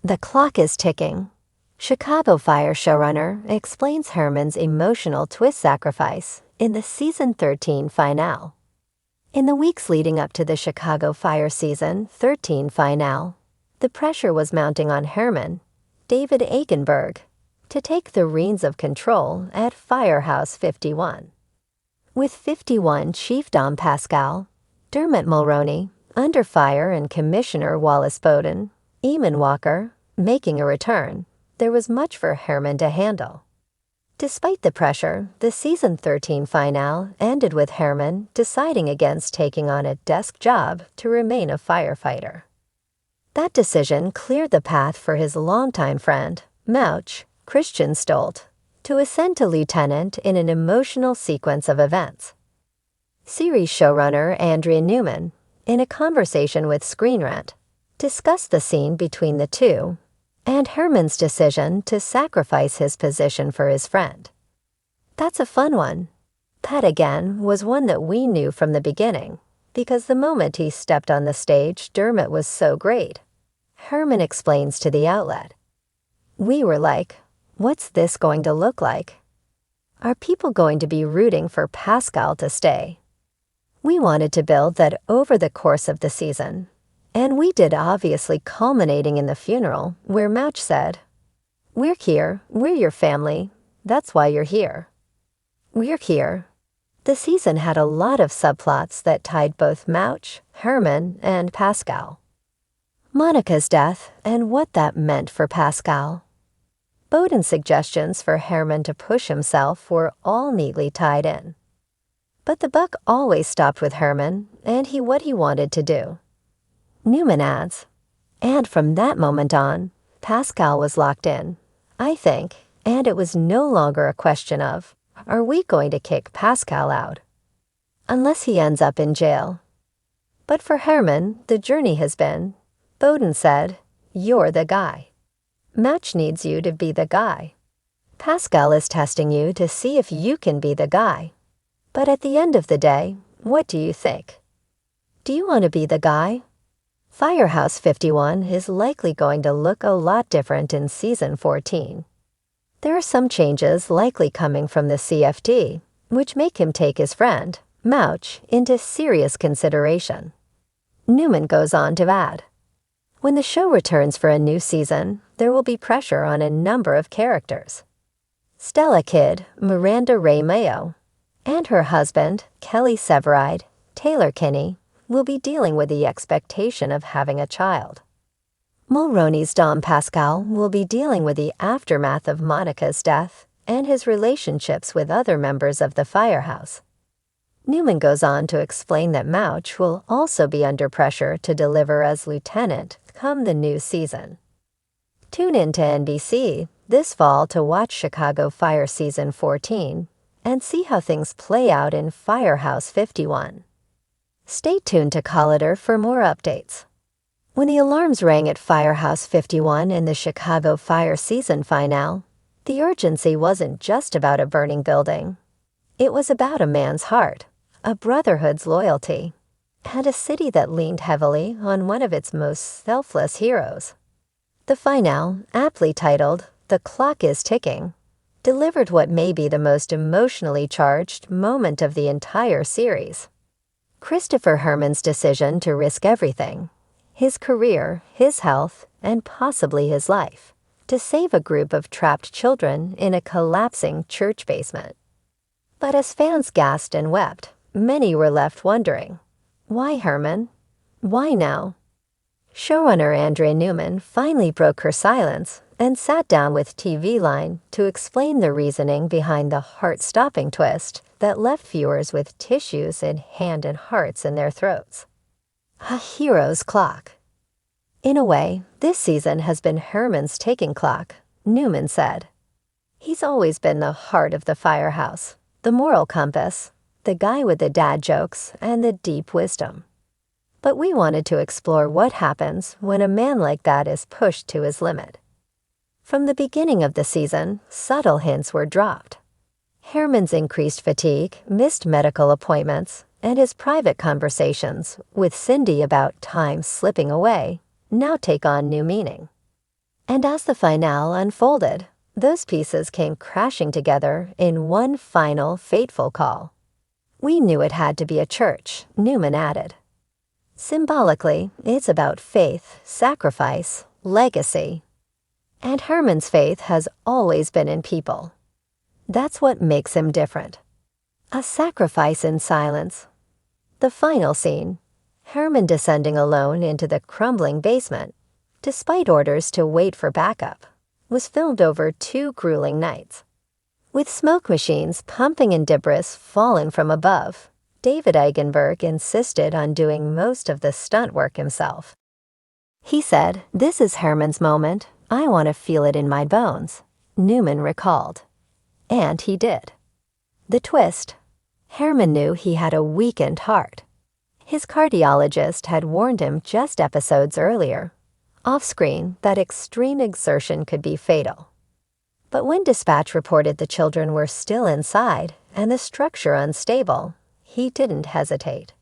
The clock is ticking. Chicago Fire showrunner explains Herrmann's emotional twist sacrifice in the season 13 finale. In the weeks leading up to the Chicago Fire season 13 finale, the pressure was mounting on Herrmann, David Eichenberg, to take the reins of control at Firehouse 51. With 51 Chief Dom Pascal, Dermot Mulroney, under fire, and Commissioner Wallace Bowden, Eamon Walker, making a return, there was much for Herrmann to handle. Despite the pressure, the season 13 finale ended with Herrmann deciding against taking on a desk job to remain a firefighter. That decision cleared the path for his longtime friend, Mouch, Christian Stolt, to ascend to lieutenant in an emotional sequence of events. Series showrunner Andrea Newman, in a conversation with Screen Rant, discussed the scene between the two and Herrmann's decision to sacrifice his position for his friend. That's a fun one. That again was one that we knew from the beginning, because the moment he stepped on the stage, Dermot was so great. Herrmann explains to the outlet. We were like, what's this going to look like? Are people going to be rooting for Pascal to stay? We wanted to build that over the course of the season, and we did, obviously culminating in the funeral where Mouch said, "We're here, we're your family, that's why you're here. We're here." The season had a lot of subplots that tied both Mouch, Herrmann, and Pascal. Monica's death and what that meant for Pascal. Bowden's suggestions for Herrmann to push himself were all neatly tied in. But the buck always stopped with Herrmann and what he wanted to do. Newman adds, and from that moment on, Pascal was locked in, I think, and it was no longer a question of, are we going to kick Pascal out? Unless he ends up in jail. But for Herrmann, the journey has been, Bowden said, you're the guy. Mouch needs you to be the guy. Pascal is testing you to see if you can be the guy. But at the end of the day, what do you think? Do you want to be the guy? Firehouse 51 is likely going to look a lot different in season 14. There are some changes likely coming from the CFD, which make him take his friend, Mouch, into serious consideration. Newman goes on to add, when the show returns for a new season, there will be pressure on a number of characters. Stella Kidd, Miranda Ray Mayo, and her husband, Kelly Severide, Taylor Kinney, will be dealing with the expectation of having a child. Mulroney's Dom Pascal will be dealing with the aftermath of Monica's death and his relationships with other members of the Firehouse. Newman goes on to explain that Mouch will also be under pressure to deliver as lieutenant come the new season. Tune in to NBC this fall to watch Chicago Fire Season 14 and see how things play out in Firehouse 51. Stay tuned to Collider for more updates. When the alarms rang at Firehouse 51 in the Chicago Fire season finale, the urgency wasn't just about a burning building. It was about a man's heart, a brotherhood's loyalty, and a city that leaned heavily on one of its most selfless heroes. The finale, aptly titled "The Clock is Ticking," delivered what may be the most emotionally charged moment of the entire series. Christopher Herrmann's decision to risk everything, his career, his health, and possibly his life, to save a group of trapped children in a collapsing church basement. But as fans gasped and wept, many were left wondering, why Herrmann? Why now? Showrunner Andrea Newman finally broke her silence and sat down with TV Line to explain the reasoning behind the heart-stopping twist that left viewers with tissues and hand and hearts in their throats. A hero's clock. In a way, this season has been Herrmann's ticking clock, Newman said. He's always been the heart of the Firehouse, the moral compass, the guy with the dad jokes and the deep wisdom. But we wanted to explore what happens when a man like that is pushed to his limit. From the beginning of the season, subtle hints were dropped. Herrmann's increased fatigue, missed medical appointments, and his private conversations with Cindy about time slipping away now take on new meaning. And as the finale unfolded, those pieces came crashing together in one final fateful call. We knew it had to be a church, Newman added. Symbolically, it's about faith, sacrifice, legacy. And Herrmann's faith has always been in people. That's what makes him different. A sacrifice in silence. The final scene, Herrmann descending alone into the crumbling basement, despite orders to wait for backup, was filmed over 2 grueling nights. With smoke machines pumping and debris falling from above, David Eigenberg insisted on doing most of the stunt work himself. He said, "This is Herrmann's moment. I want to feel it in my bones," Newman recalled. And he did. The twist: Herrmann knew he had a weakened heart. His cardiologist had warned him just episodes earlier, off-screen, that extreme exertion could be fatal. But when dispatch reported the children were still inside and the structure unstable, he didn't hesitate.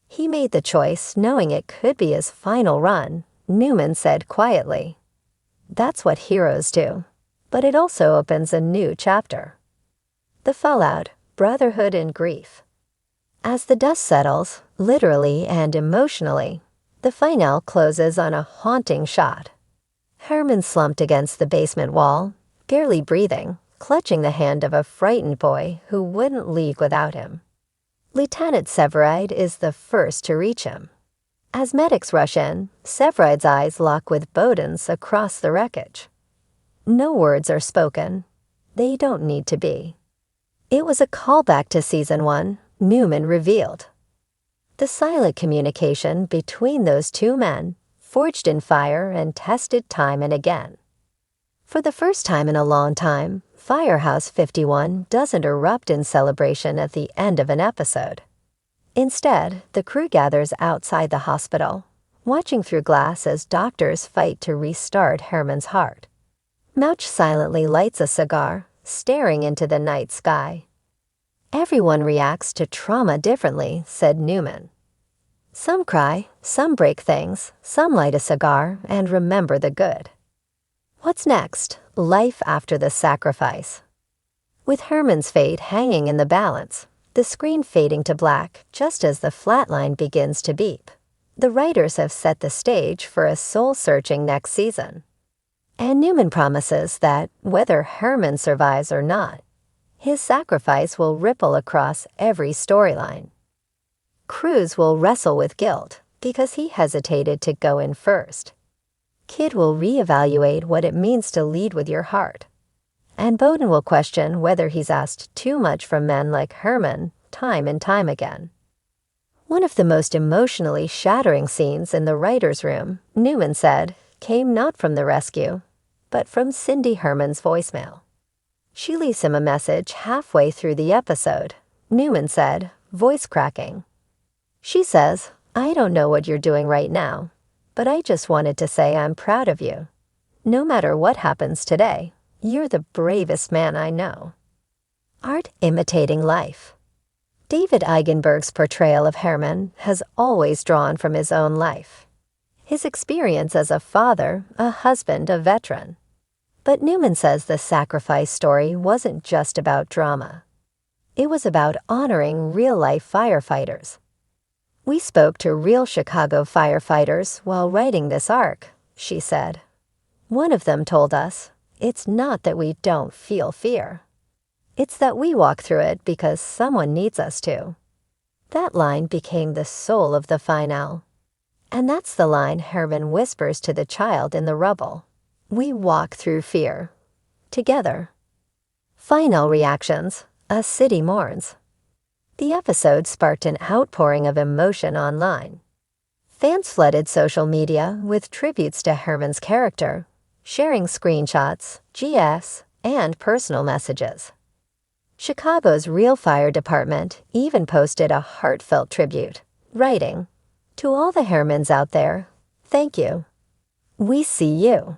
He made the choice knowing it could be his final run, Newman said quietly. That's what heroes do, but it also opens a new chapter. The fallout, brotherhood and grief. As the dust settles, literally and emotionally, the finale closes on a haunting shot. Herrmann slumped against the basement wall, barely breathing, clutching the hand of a frightened boy who wouldn't leave without him. Lieutenant Severide is the first to reach him. As medics rush in, Severide's eyes lock with Bowden's across the wreckage. No words are spoken. They don't need to be. It was a callback to Season 1, Newman revealed. The silent communication between those 2 men, forged in fire and tested time and again. For the first time in a long time, Firehouse 51 doesn't erupt in celebration at the end of an episode. Instead, the crew gathers outside the hospital, watching through glass as doctors fight to restart Herrmann's heart. Mouch silently lights a cigar, staring into the night sky. Everyone reacts to trauma differently, said Newman. Some cry, some break things, some light a cigar and remember the good. What's next? Life after the sacrifice. With Herrmann's fate hanging in the balance, the screen fading to black just as the flatline begins to beep, the writers have set the stage for a soul-searching next season. And Newman promises that, whether Herrmann survives or not, his sacrifice will ripple across every storyline. Cruz will wrestle with guilt because he hesitated to go in first. Kid will reevaluate what it means to lead with your heart. And Bowden will question whether he's asked too much from men like Herrmann time and time again. One of the most emotionally shattering scenes in the writer's room, Newman said, came not from the rescue, but from Cindy Herrmann's voicemail. She leaves him a message halfway through the episode, Newman said, voice cracking. She says, "I don't know what you're doing right now, but I just wanted to say I'm proud of you. No matter what happens today, you're the bravest man I know." Art imitating life. David Eigenberg's portrayal of Herrmann has always drawn from his own life. His experience as a father, a husband, a veteran. But Newman says the sacrifice story wasn't just about drama. It was about honoring real-life firefighters. "We spoke to real Chicago firefighters while writing this arc," she said. "One of them told us, it's not that we don't feel fear. It's that we walk through it because someone needs us to." That line became the soul of the finale. And that's the line Herrmann whispers to the child in the rubble. We walk through fear. Together. Final reactions. A city mourns. The episode sparked an outpouring of emotion online. Fans flooded social media with tributes to Herrmann's character, sharing screenshots, GFs, and personal messages. Chicago's Real Fire Department even posted a heartfelt tribute, writing, "To all the Herrmanns out there, thank you. We see you."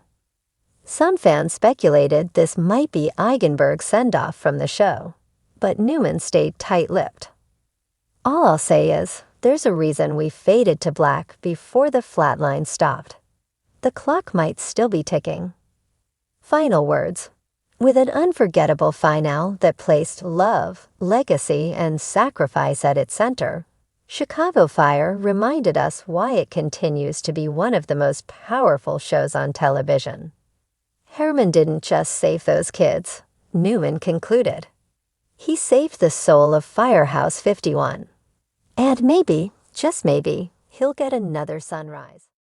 Some fans speculated this might be Eigenberg's send-off from the show, but Newman stayed tight-lipped. "All I'll say is, there's a reason we faded to black before the flatline stopped. the clock might still be ticking. Final words. With an unforgettable finale that placed love, legacy, and sacrifice at its center, Chicago Fire reminded us why it continues to be one of the most powerful shows on television. Herrmann didn't just save those kids, Newman concluded. He saved the soul of Firehouse 51. And maybe, just maybe, he'll get another sunrise.